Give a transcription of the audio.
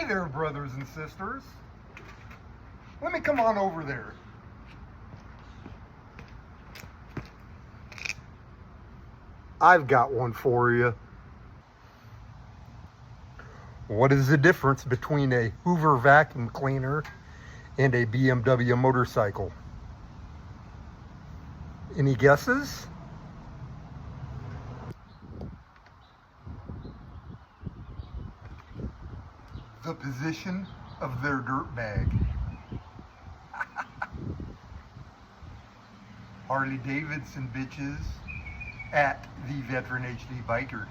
Hey there, brothers and sisters. Let me come on over there. I've got one for you. What is the difference between a Hoover vacuum cleaner and a BMW motorcycle? Any guesses? The position of their dirt bag. Harley Davidson bitches at the Veteran HD Biker.